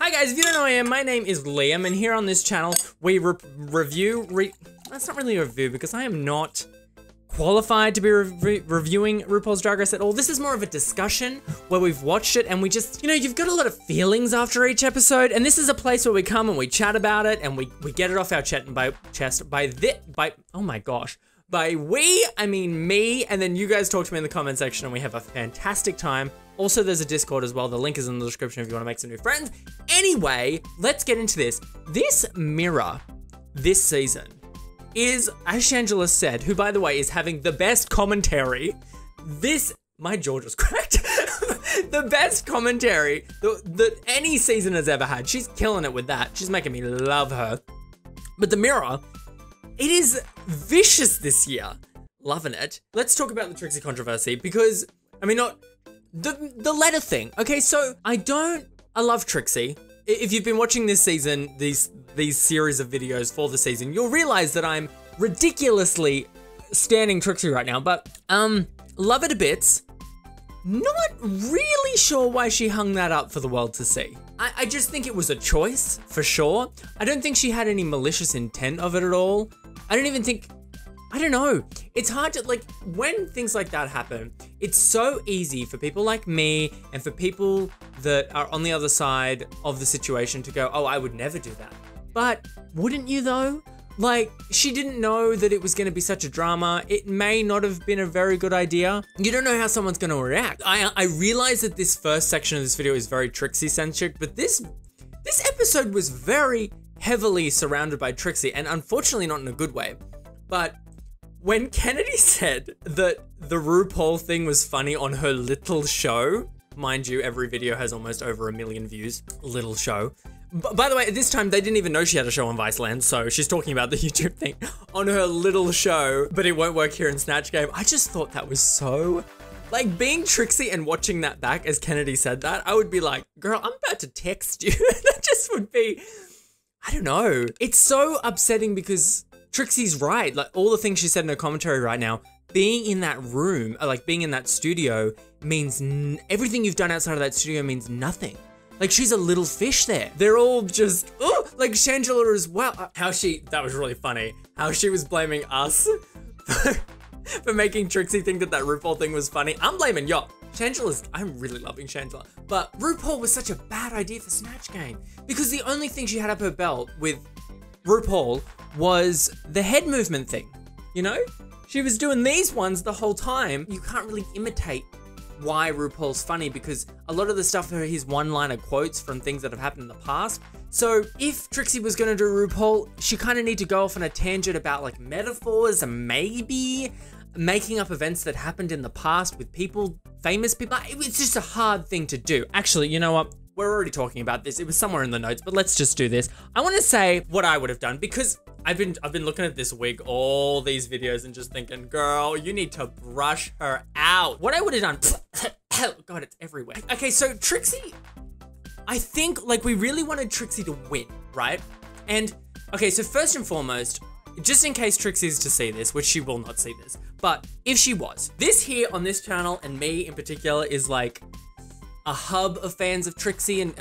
Hi guys, if you don't know who I am, my name is Liam, and here on this channel, we review, that's not really a review because I am not qualified to be reviewing RuPaul's Drag Race at all. This is more of a discussion where we've watched it and we just, you know, you've got a lot of feelings after each episode, and this is a place where we come and we chat about it and we get it off our chest, oh my gosh. By we, I mean me, and then you guys talk to me in the comment section and we have a fantastic time. Also, there's a Discord as well. The link is in the description if you want to make some new friends. Anyway, let's get into this. This mirror this season is, as Shangela said, who by the way is having the best commentary. My jaw just cracked. The best commentary that any season has ever had. She's killing it with that. She's making me love her. But the mirror, it is vicious this year. Loving it. Let's talk about the Trixie controversy because, I mean, not the letter thing. Okay, so I love Trixie. If you've been watching this season, these series of videos for the season, you'll realize that I'm ridiculously standing Trixie right now, but love it a bit. Not really sure why she hung that up for the world to see. I just think it was a choice, for sure. I don't think she had any malicious intent of it at all. I don't know. It's hard to, like, when things like that happen, it's so easy for people like me and for people that are on the other side of the situation to go, oh, I would never do that. But wouldn't you though? Like, she didn't know that it was gonna be such a drama. It may not have been a very good idea. You don't know how someone's gonna react. I realize that this first section of this video is very Trixie-centric, but this episode was very heavily surrounded by Trixie, and unfortunately not in a good way. But when Kennedy said that the RuPaul thing was funny on her little show, mind you, every video has almost over 1 million views, little show. By the way, at this time, they didn't even know she had a show on Viceland, so she's talking about the YouTube thing on her little show, but it won't work here in Snatch Game. I just thought that was so, like, being Trixie and watching that back as Kennedy said that, I would be like, girl, I'm about to text you. That just would be, I don't know. It's so upsetting because Trixie's right. Like, all the things she said in her commentary right now, being in that room, like being in that studio means everything you've done outside of that studio means nothing. Like, she's a little fish there. They're all just, oh, like Shangela as well. That was really funny. How she was blaming us for making Trixie think that RuPaul thing was funny. I'm blaming y'all. I'm really loving Shangela. But RuPaul was such a bad idea for Snatch Game because the only thing she had up her belt with RuPaul was the head movement thing, you know? She was doing these ones the whole time. You can't really imitate why RuPaul's funny because a lot of the stuff are his one-liner quotes from things that have happened in the past. So if Trixie was gonna do RuPaul, she kind of need to go off on a tangent about like metaphors and maybe making up events that happened in the past with people, famous people. It's just a hard thing to do. Actually, you know what? We're already talking about this. It was somewhere in the notes, but let's just do this. I want to say what I would have done because I've been looking at this wig, all these videos, and just thinking, girl, you need to brush her out. What I would have done, God, it's everywhere. Okay, so Trixie, I think like we really wanted Trixie to win, right? And okay, so first and foremost, just in case Trixie is to see this, which she will not see this, but if she was, this here on this channel and me in particular is like a hub of fans of Trixie and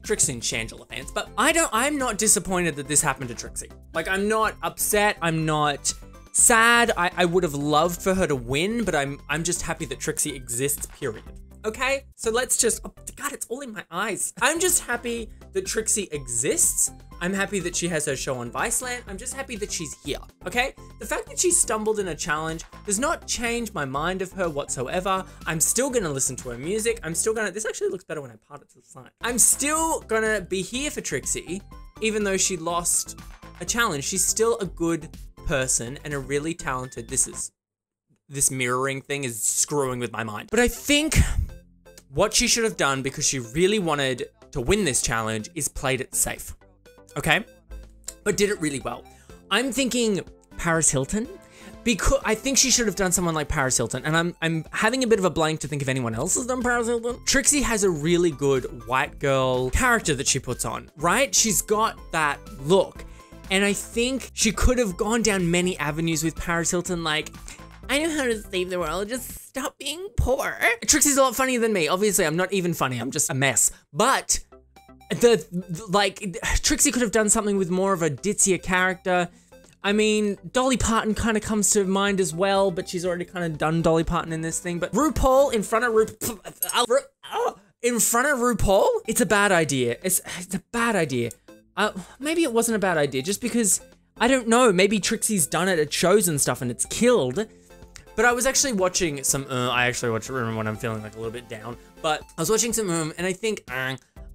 Trixie and Shangela fans, but I'm not disappointed that this happened to Trixie. Like, I'm not upset, I'm not sad. I would have loved for her to win, but I'm just happy that Trixie exists, period. Okay? So let's just, oh God, it's all in my eyes. I'm just happy that Trixie exists. I'm happy that she has her show on Viceland. I'm just happy that she's here, okay? The fact that she stumbled in a challenge does not change my mind of her whatsoever. I'm still gonna listen to her music. This actually looks better when I part it to the side. I'm still gonna be here for Trixie, even though she lost a challenge. She's still a good person and a really talented, this mirroring thing is screwing with my mind. But I think what she should have done, because she really wanted to win this challenge, is played it safe. Okay, but did it really well. I'm thinking Paris Hilton, because I think she should have done someone like Paris Hilton, and I'm having a bit of a blank to think if anyone else has done Paris Hilton. Trixie has a really good white girl character that she puts on, right? She's got that look, and I think she could have gone down many avenues with Paris Hilton, like, I know how to save the world, just stop being poor. Trixie's a lot funnier than me. Obviously, I'm not even funny, I'm just a mess, but like, Trixie could have done something with more of a ditzier character. I mean, Dolly Parton kind of comes to mind as well, but she's already kind of done Dolly Parton in this thing. But RuPaul in front of RuPaul, it's a bad idea. It's a bad idea. Maybe it wasn't a bad idea, just because, I don't know, maybe Trixie's done it at shows and stuff and it's killed. But I was actually watching some, I actually watch Room when I'm feeling like a little bit down, but I was watching some Room and I think,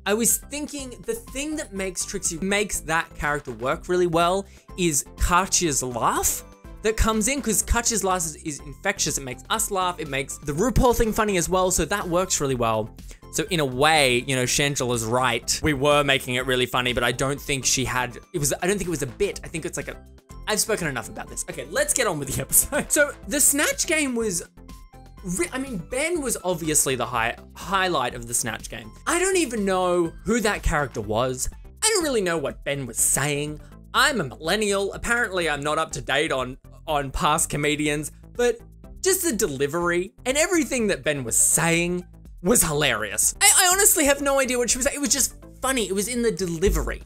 I was thinking the thing that makes that character work really well is Katya's laugh that comes in, because Katya's laugh is infectious. It makes us laugh. It makes the RuPaul thing funny as well. So that works really well. So in a way, you know, Shangela's right. We were making it really funny, but I don't think I don't think it was a bit. I think it's like I've spoken enough about this. Okay, let's get on with the episode. So the Snatch game was, I mean, Ben was obviously the highlight of the Snatch game. I don't even know who that character was. I don't really know what Ben was saying. I'm a millennial. Apparently I'm not up to date on past comedians, but just the delivery and everything that Ben was saying was hilarious. I honestly have no idea what she was saying. It was just funny. It was in the delivery.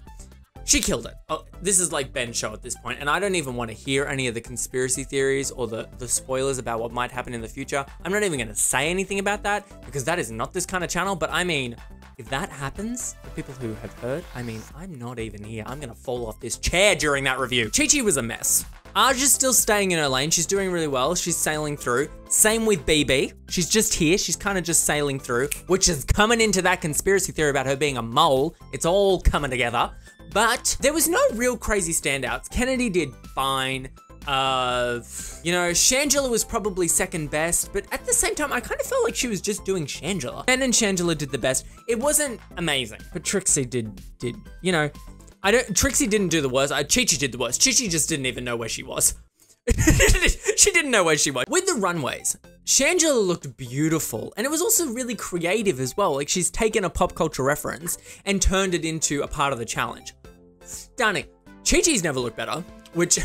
She killed it. Oh, this is like Ben's show at this point, and I don't even want to hear any of the conspiracy theories or the spoilers about what might happen in the future. I'm not even going to say anything about that, because that is not this kind of channel, but I mean, if that happens, the people who have heard, I mean, I'm not even here. I'm going to fall off this chair during that review. Chi-Chi was a mess. Arj is still staying in her lane. She's doing really well. She's sailing through. Same with BB. She's just here. She's kind of just sailing through, which is coming into that conspiracy theory about her being a mole. It's all coming together. But there was no real crazy standouts. Kennedy did fine. You know, Shangela was probably second best, but at the same time, I kind of felt like she was just doing Shangela. Ben and Shangela did the best. It wasn't amazing, but Trixie did, you know, Trixie didn't do the worst. Chi-Chi did the worst. Chi-Chi just didn't even know where she was. She didn't know where she was. With the runways, Shangela looked beautiful, and it was also really creative as well. Like, she's taken a pop culture reference and turned it into a part of the challenge. Stunning. Chi-Chi's never looked better, which,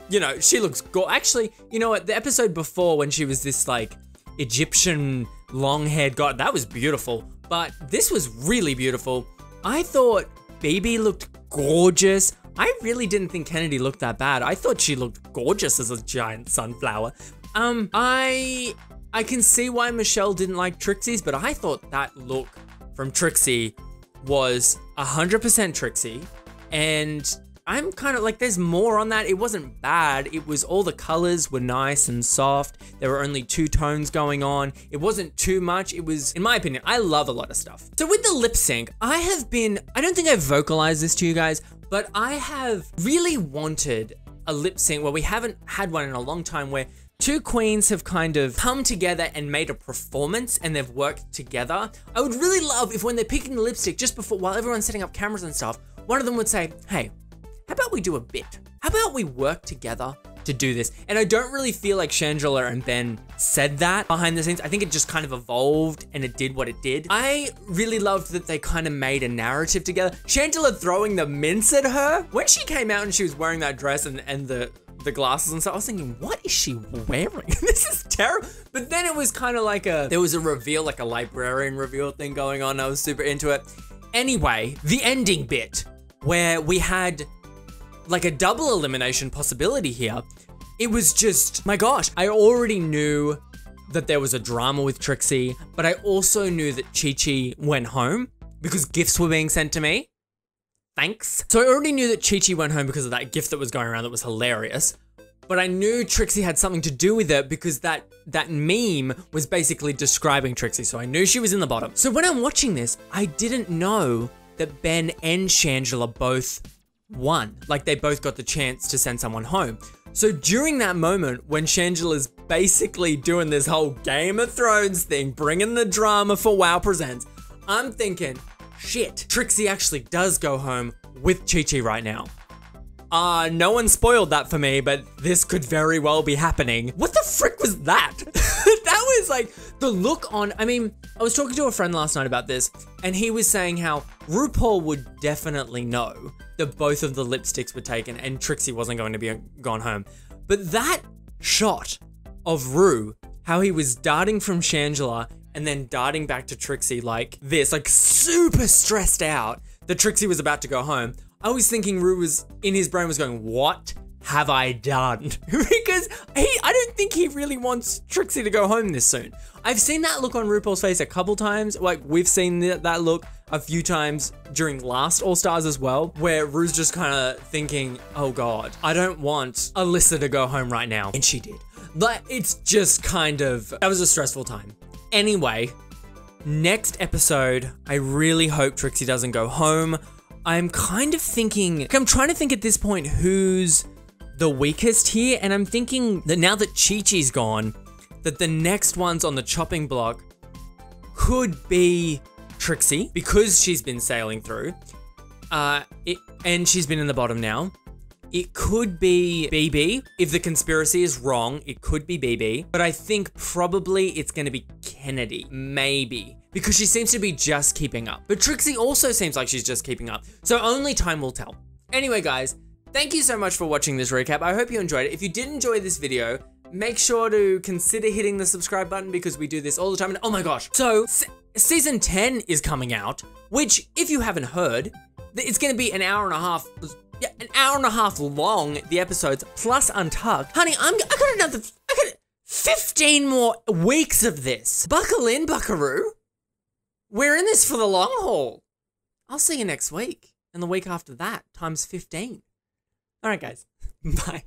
you know, she looks actually, you know what, the episode before when she was this, like, Egyptian long-haired god, that was beautiful, but this was really beautiful. I thought BB looked gorgeous. I really didn't think Kennedy looked that bad. I thought she looked gorgeous as a giant sunflower. I can see why Michelle didn't like Trixie's, but I thought that look from Trixie was 100% Trixie, and I'm kind of like, there's more on that. It wasn't bad. It was, all the colors were nice and soft. There were only 2 tones going on. It wasn't too much. It was, in my opinion, I love a lot of stuff. So with the lip sync, I don't think I've vocalized this to you guys, but I have really wanted a lip sync where we haven't had one in a long time, where 2 queens have kind of come together and made a performance and they've worked together. I would really love if when they're picking the lipstick, just before, while everyone's setting up cameras and stuff, one of them would say, hey, how about we do a bit? How about we work together to do this? And I don't really feel like Shangela and Ben said that behind the scenes. I think it just kind of evolved and it did what it did. I really loved that they kind of made a narrative together. Shangela throwing the mints at her. When she came out and she was wearing that dress and the glasses and stuff, I was thinking, what is she wearing? This is terrible. But then it was kind of like there was a reveal, like a librarian reveal thing going on. I was super into it. Anyway, the ending bit where we had like a double elimination possibility here. It was just, my gosh, I already knew that there was a drama with Trixie, but I also knew that Chi-Chi went home because gifts were being sent to me. Thanks. So I already knew that Chi-Chi went home because of that gift that was going around that was hilarious. But I knew Trixie had something to do with it because that meme was basically describing Trixie. So I knew she was in the bottom. So when I'm watching this, I didn't know that Ben and Shangela both won. Like, they both got the chance to send someone home. So during that moment when Shangela's basically doing this whole Game of Thrones thing, bringing the drama for WoW Presents, I'm thinking, shit, Trixie actually does go home with Chi-Chi right now. No one spoiled that for me, but this could very well be happening. What the frick was that? That was like the look on, I mean, I was talking to a friend last night about this, and he was saying how RuPaul would definitely know that both of the lipsticks were taken and Trixie wasn't going to be gone home. But that shot of Ru, how he was darting from Shangela and then darting back to Trixie like this, like super stressed out, that Trixie was about to go home, I was thinking Ru was, in his brain was going, what have I done? Because I don't think he really wants Trixie to go home this soon. I've seen that look on RuPaul's face a couple times. Like, we've seen that look a few times during last All-Stars as well, where Ru's just kind of thinking, oh God, I don't want Alyssa to go home right now. And she did. But it's just kind of, that was a stressful time. Anyway, next episode, I really hope Trixie doesn't go home. I'm kind of thinking, I'm trying to think at this point who's the weakest here, and I'm thinking that now that Chi-Chi's gone, that the next ones on the chopping block could be Trixie, because she's been sailing through, and she's been in the bottom now. It could be BB. If the conspiracy is wrong, it could be BB, but I think probably it's gonna be Kennedy, maybe, because she seems to be just keeping up. But Trixie also seems like she's just keeping up, so only time will tell. Anyway, guys, thank you so much for watching this recap. I hope you enjoyed it. If you did enjoy this video, make sure to consider hitting the subscribe button because we do this all the time. And oh my gosh, so season 10 is coming out, which if you haven't heard, it's gonna be an hour and a half. Yeah, an hour and a half long, the episodes, plus Untucked. Honey, I got 15 more weeks of this. Buckle in, buckaroo. We're in this for the long haul. I'll see you next week. And the week after that, times 15. All right, guys. Bye.